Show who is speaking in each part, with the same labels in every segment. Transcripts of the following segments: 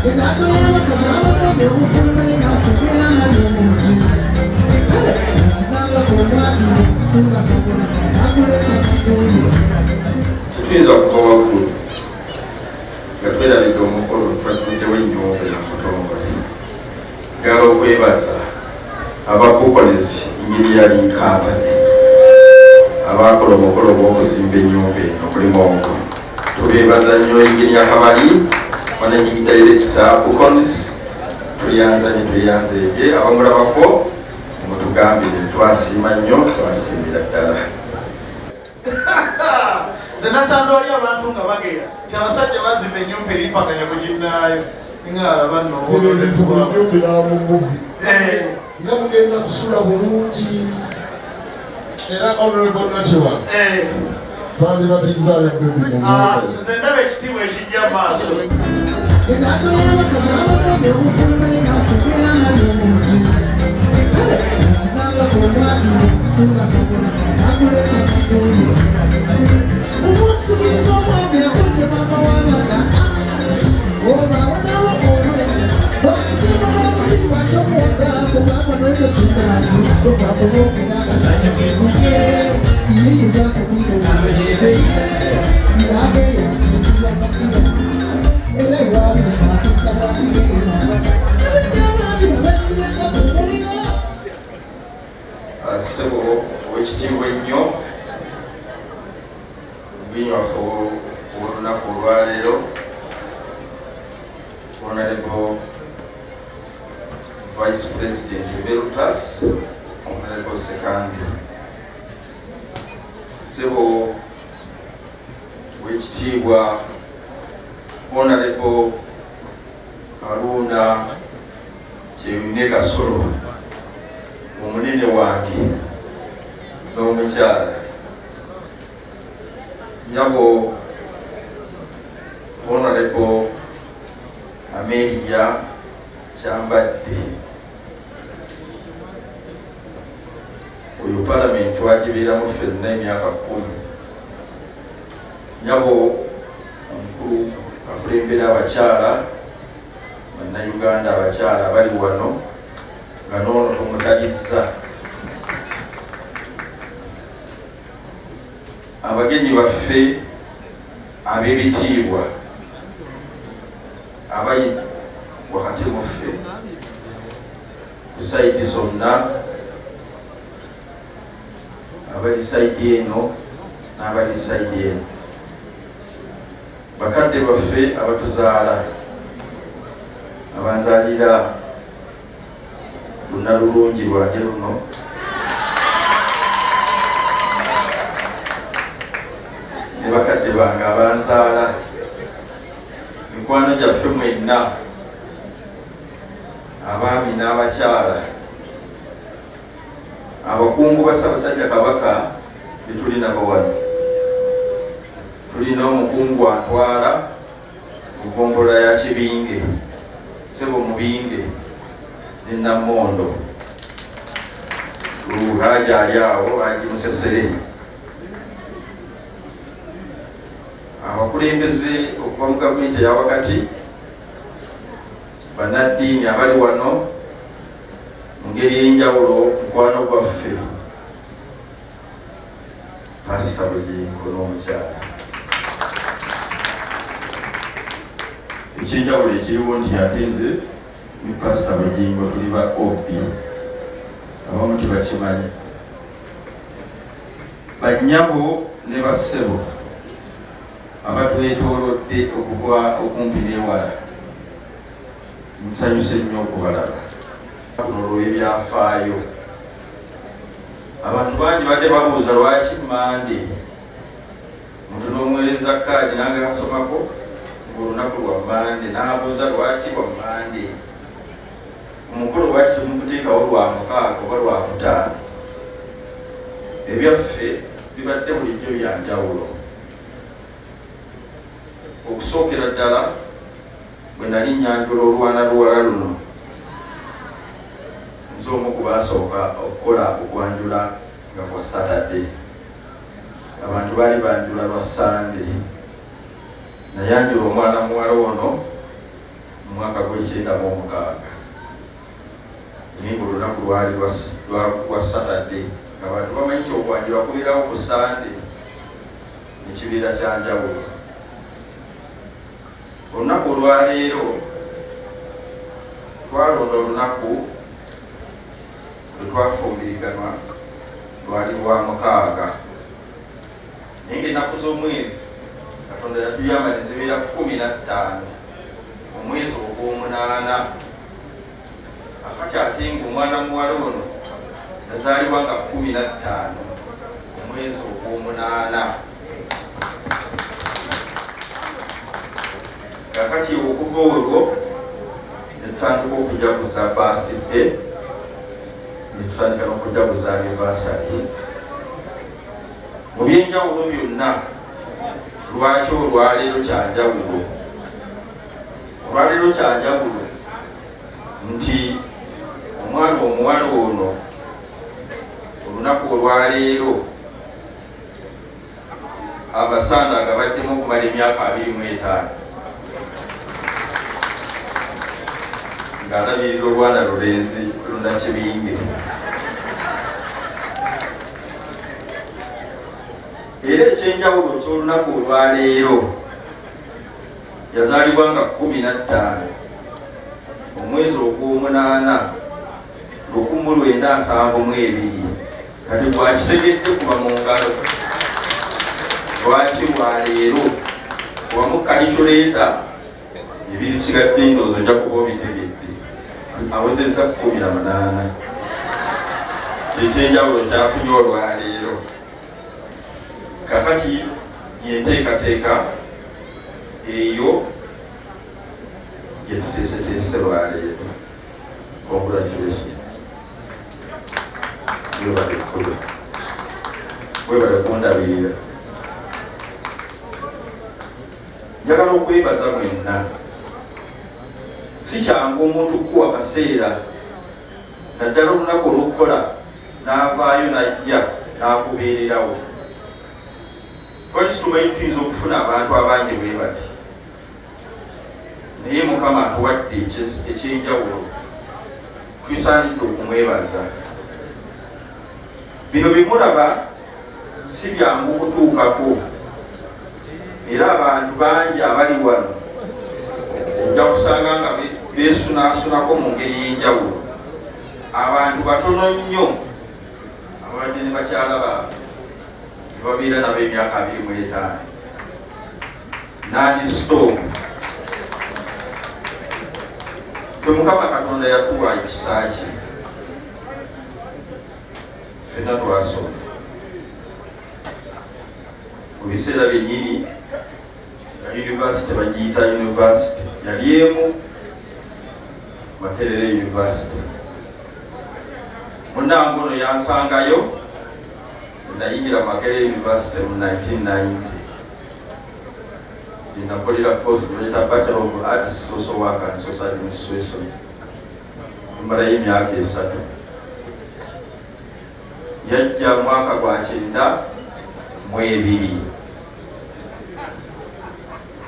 Speaker 1: Tuyinza okuva waggulu nga twerabidde omukolo twatuddewo ennyumba nakutongole ngala okwebaza abakukolezi engineering company abakola omukolo gw'okuzimba ennyumba eno kuli Mongo. Tubeebaza nnyo engineer Kamali managing director Fukonis, tuyanza abamulabako mutugambire twasiima nnyo, twasiimira ddala.
Speaker 2: Nze nasanze wali abantu nga bagera nti abasajja bazimba ennyumba eripaganya ku ginnaayo ngaalaba
Speaker 3: nnobyobera mu muvi nga mugenda kusula bulungi era honorable Nakiwala twandibatizaayo bebi
Speaker 2: nze ndaba ekitiibwa ekijja maaso.
Speaker 1: Ssebo ow'ekitiibwa ennyo binywafu olunaku olwaleero Honorable Vice President Emeritus Honorable Sekandi, ssebo ow'ekitiibwa Honorable Haruna Kyeyune Kasolo omunene wange n'omukyala nyabo Honorable Amelia Kyambadde, oyo palamenti wagibeeramu ffenna emyaka 10. Nyabo omukulu akulembera abakyala bannayuganda abakyala abali wano nga noono tumutalizza. Abagenyi baffe ab'ebitiibwa abali wakati mu ffe ku sayidi zonna, abali sayidi eno n'abali sayidi eno, bakadde baffe abatuzaala abanzaalira lunalulungi lwange luno, ne bakadde bange abanzaala, mikwano gyaffe mwenna, abaami n'abakyala, abakungu ba Ssaabasajja Kabaka betuli nabo wano. Tulina omukungu atwala mu ggombolola ya Kibinge, ssebo Mubinge ne Namondo, Haji ali awo, Haji Musesere. Abakulembeze okuva mu gavumenti eya wakati, bannaddiini abali wano mu ngeri ey'enjawulo, mukwano gwaffe Pasita Bugingo n'omukyala. Ekyenjawulo ekiriwo nti ate nze ne Pasita Bugingo tuli ba OP, abamu tebakimanyi. Bannyabo ne bassebo abatwetoolodde okuva okumpi n'ewala, nsanyuse nnyo okubalaba. Kuno olw'ebyafaayo abantu bangi badde babuuza lwaki Mande omuntu n'omuweereza kaadi nange asomako olunaku lwa Mande, n'abuuza lwaki lwa Mande, omukolo lwaki tumukuteekawo lwa mukaaga oba lwa kutaano. Ebyaffe bibadde bulijjo bya njawulo. Okusookera ddala bwe nali nyanjula olwana luwala luno, nze omu ku baasooka okukola okwanjula nga kwa Satade. Abantu baali banjula lwa Sande. Nayanjula omwana muwala ono mu mwaka 1996 naye olunaku lwali lwa Saturday abantu bamanyi nti okwanjula kubeerawo ku Sande ekibiira kya njawulo. Olunaku olwaleero twalonda olunaku lwe twafumbiriganwa lwali lwa 6 naye ng'ennaku z'omwezi Katonda yatuyamba ne zibeera 15 omwezi ogw'omunaana. Akati ate ng'omwana muwala ono yazaalibwa nga 15 omwezi ogw'omunaana. Kakati okuva olwo ne tutandika okujaguza birthday, ne tutandika n'okujaguza anniversary. Mu byenjawulo byonna lwaki olwaleero kyanjawulo? Olwaleero kyanjawulo nti omwana omuwala ono olunaku olwaleero amasanda agabaddemu okumala emyaka 25 ng'alabirira olwana lulenzi Nakiwala. Era ekyenjawulo ky'olunaku olwaleero yazaalibwa nga 15 omwezi ogw'omunaana 1972. Kati gwakitegedde kuba mu ngalo lwaki lwaleero wamu kalikyuleeta ebiri sigadde ndowooza ojja kuba obitegedde awezezza 18. Ekyenjawulo kyafunye olwaleero. Kakati yenteekateeka eyo gye tuteeseteese lwaleero. Congratulations. Webale kundabirira. Njagala okwebaza mwenna. Si kyangu omuntu kuwa kaseera naddala olunaku olukola n'avaayo n'ajja n'akubeererawo. Lwaki tumanyi tuyinza okufuna abantu abangi bwe bati, naye Mukama atuwadde ekyenjawulo, tusaanidde okumwebaza. Bino bimulaba si byangu kutuukako, era abantu bangi abali wano ojja kusanga nga beesunaasunako mu ngeri y'enjawulo. Abantu batono nnyo abadde ne bakyala baabwe babeera nabo emyaka 25 nandisitoomu. Ffe Mukama Katonda yakuwa ekisa kye, ffenna twasoma mu biseera byennyini nga yunivasite bagiyita yunivasite, yali emu Makerere yunivasite. Munnange ono yansangayo nayingira Makerere University mu 1990. Nakolera course kuleta Bachelor of Arts, Social Work and Social Administration. Mbala y'emyaka 3. Yajja mwaka gwa 92.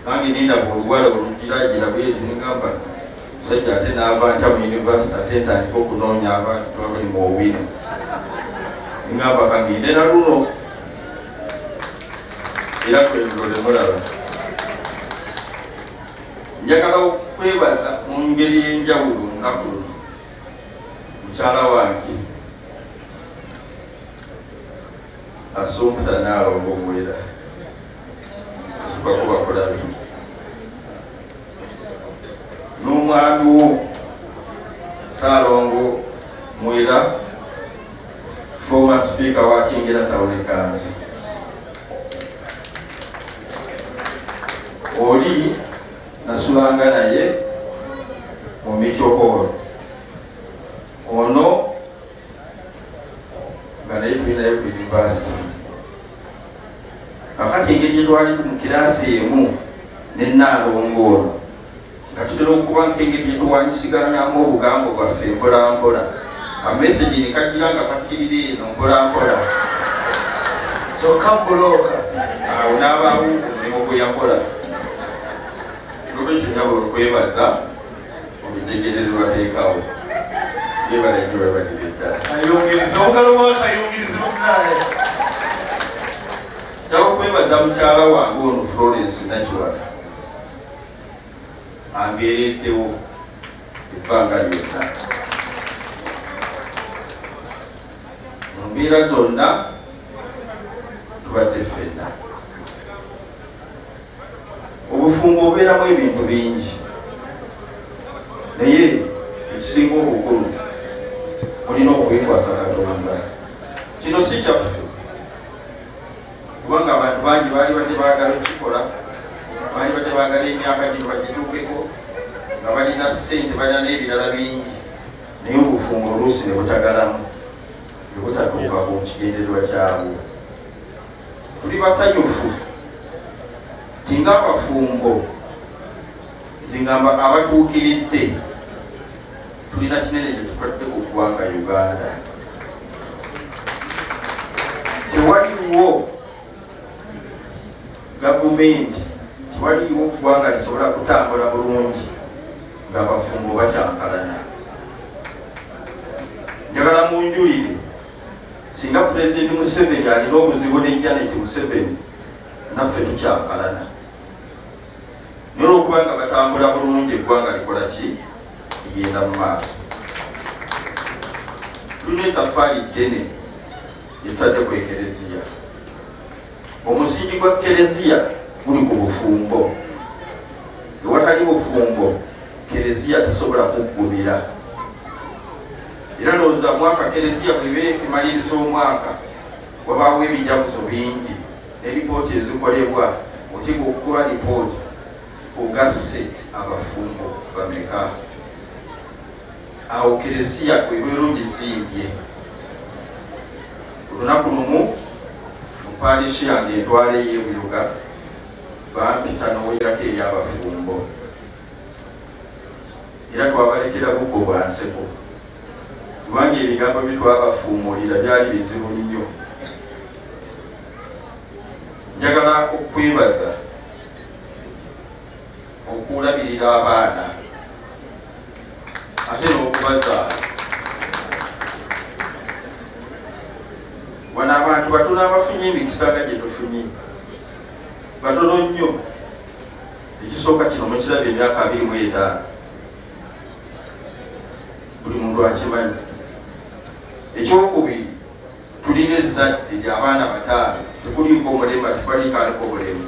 Speaker 1: Nange ninda bw'oluwala olugiragira bwezi ningamba musajja ate n'ava ntya mu university ate ntandika okunoonya abantu abali mu obwino. Ngamba kanginde na luno era kwebulole mulaba. Njagala okwebaza mu ngeri y'enjawulo olunaku luno mukyala wange Assumpta Naalongo Mwera, sibakuba kulabi n'omwami wo Saalongo Mwera, former Speaker wa Kingira Town Council. Oli nasulanga naye mu mikyokolo ono nga naye tulinayo ku university. Kakati engeri gye twali mu kiraasi emu ne Naalongo ono nga tutera okuba nk'engeri gye tuwanyisiganyamu obugambo bwaffe mpolampola. Amesegi ne kagira nga kakkirira eno mpolampola.
Speaker 2: Kyokka bulooka.
Speaker 1: Awo n'abaawo omulimu gwe yakola. Olwekyo nyaba okwebaza kubitegereza bateekawo yebalenyo webadire ddala
Speaker 2: ayongeriza omugalo mwaka ayongeriza munaye
Speaker 1: takukwebaza mukyala wange ono Florence Nakiwala ambeereddewo ebbanga lyonna mu mbeera zonna tubadde ffenna obufumbo obeeramu ebintu bingi naye ekisinga obukulu olina okwekwasa Katonda. Kino si kyaffe kubanga abantu bangi baali badde baagala okikola, baali badde baagala emyaka gino bagituukeko nga balina ssente, balina n'ebirala bingi, naye obufumbo oluusi ne butagalamu ne busatuuka ku kigendererwa kyabwo. Tuli basanyufu nti ng'abafumbo nti ngamba abatuukiridde tulina kinene kye tupadde ku ggwanga Uganda. Tewaliwo gavumenti, tewaliwo ggwanga lisobola kutambula bulungi ng'abafumbo bakyankalana. Njagala munjulire, singa Pulezidenti Museveni alina obuzibu ne Janet Museveni, naffe tukyankalana. Naye olw'okuba nga batambula bulungi eggwanga likola ki? Ligenda mu maaso. Tulina ettaffaali ddene lyetutadde ku Ekereziya. Omusingi gwa Kereziya guli ku bufumbo. Ewatali bufumbo, Kereziya tesobola kuggumira. Era ndowooza mwaka Kereziya bw'eba emaliriza omwaka, wabaawo ebijaguzo bingi, n'eripooti ezikolebwa, otiga okukuba lipooti ogasse abafumbo bameka. Awo Kereziya bw'ebeera ogizimbye. Olunaku lumu mu paalishi yange entwala ey'ebuyoga bampita n'owerako eri abafumbo, era twabalekera buggo bwa nseko kubanga ebigambo byetwabafuumulira byali bizibu nnyo. Njagala okwebaza okulabirira abaana ate n'okubazaala. Wano abantu batono abafunye emikisa nga gye tufunye, batono nnyo. Ekisooka kino mukiraba emyaka 25, buli muntu akimanyi. Ekyokubiri, tulina ezzadde ly'abaana 5, tekuliiko omulema, tebaliikaliko bulemu.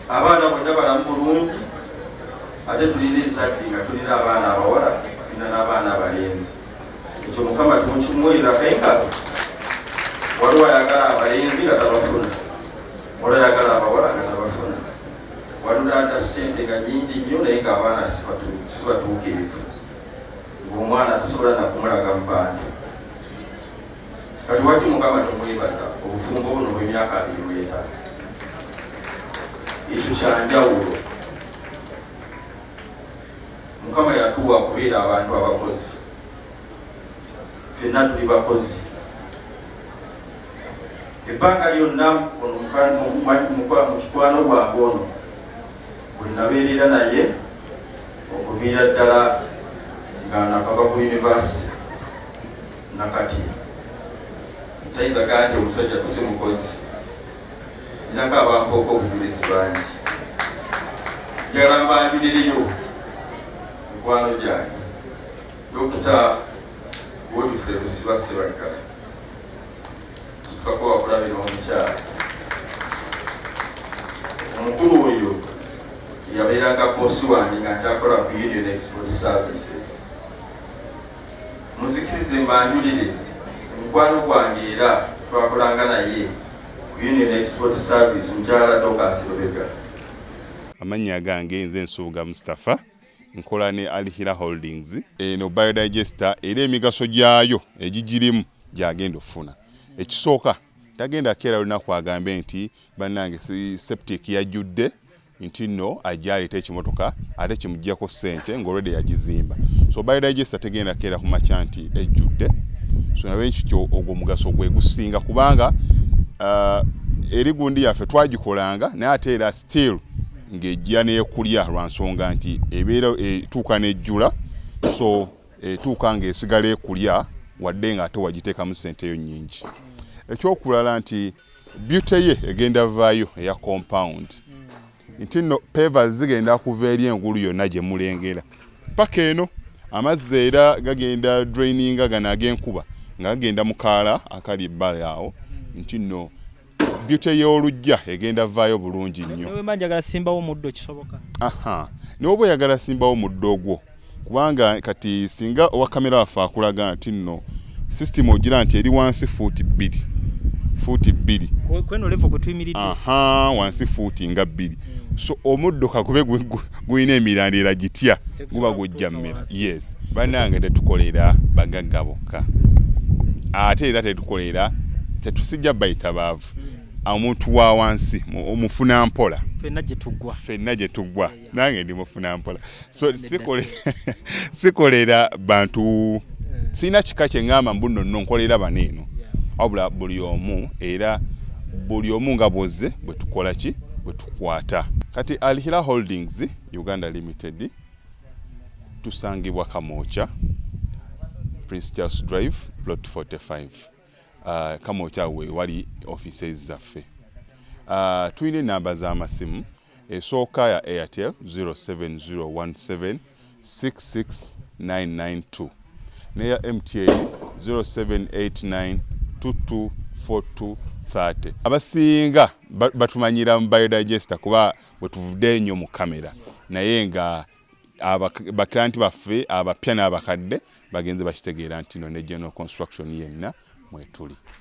Speaker 1: Abaana bonna balamu bulungi, ate tulina ezzadde nga tulina abaana abawala, tulina n'abaana abalenzi. Ekyo Mukama tumukimuweerako engalo. Waliwo ayagala abalenzi nga tabafuna, waliwo ayagala abawala nga tabafuna, waliwo ata ssente nga nnyingi nnyo naye ng'abaana sibatuukirivu, ng'omwana tasobola nakumulaga mu bantu. Kati waki Mukama tumwebaza obufumbo buno bw'emyaka 25? Ekyo kyanjawulo. Mukama yatuwa kubeera abantu abakozi. Ffenna tuli bakozi. Ebbanga lyonna mu kikwano gwange ono bwe nabeerera naye okuviira ddala nga nakava ku yunivasite nakati tayinza gaa nti omusajja tusi mukozi, nyaka abankooko obujulizi bangi. Njagala mbanjuliriyo mikwano gyange Dokita Godfrey Lusiba Ssebaggala, tukako wakulabira omukyala omukulu oyo yabeeranga boosi wange nga nkyakola ku Union Export Services. Muzikirize mbanjulire omukwano gwange era twakolanga naye ku Union Export Service, mukyala Dorcas Lubega.
Speaker 4: Amannya gange nze Nsuuga Mustafa, nkola ne Alihira Holdings. Eno biodigester era emigaso gyayo egigirimu gyagenda ofuna. Ekisooka tagenda keera lunaku agambe nti bannange septic yajjudde nti nno ajja aleeta ekimotoka ate kimuggyako ssente ng'olwedde yagizimba. So biodigester tegenda keera ku makya nti ejjudde. So nawe nkityo ogwo mugaso gwe gusinga kubanga eri gundi yaffe twagikolanga naye ate era still ng'ejja n'ekulya lwa nsonga nti ebeera etuuka n'ejjula, so etuuka ng'esigala ekulya wadde ng'ate wagiteekamu ssenteyo nnyingi. Ekyokulala nti beauty ye egenda vaayo eya compound, nti nno pavers zigenda kuva eri engulu yonna gye mulengera paka eno. Amazzi era gagenda draininga gano ag'enkuba nga gagenda mu kaala akali ebbali awo, nti nno beauty y'olujja egenda vaayo bulungi nnyo.
Speaker 5: Newe manjagala simbawo muddo kisoboka.
Speaker 4: N'oba oyagala simbawo muddo ogwo, kubanga kati singa owa kamera waffe akulaga nti nno system ogira nti eri wansi fuuti 2
Speaker 5: kweno level kwe tuyimiridde.
Speaker 4: Wansi fuuti nga 2. So omuddo kakube gulina emirandira gitya guba gujja mmera. Yes, bannange tetukolera bagagga bokka, ate era tetusijja bayita baavu. Omuntu wa wansi omufuna mpola, ffenna gye tuggwa, nange ndi mufuna mpola. So sikolera bantu, sina kika kye ngamba mbu nno nkolera baneeno, wabula buli omu nga bwozze bwe tukola ki, bwe tukwata. Kati Alihira Holdings Uganda Limited tusangibwa Kamoocha, Prince Charles Drive, Plot 45. Kamoocha we wali offices zaffe. Tuyina enamba z'amasimu, esooka ya Airtel 07017669992, neya MTN 0789224230. Abasinga batumanyira mu biodigester kuba bwe tuvudde nnyo mu kamera, naye nga baklanti baffe abapya n'abakadde bagenze bakitegeera nti no ne general construction yenna mwetuli.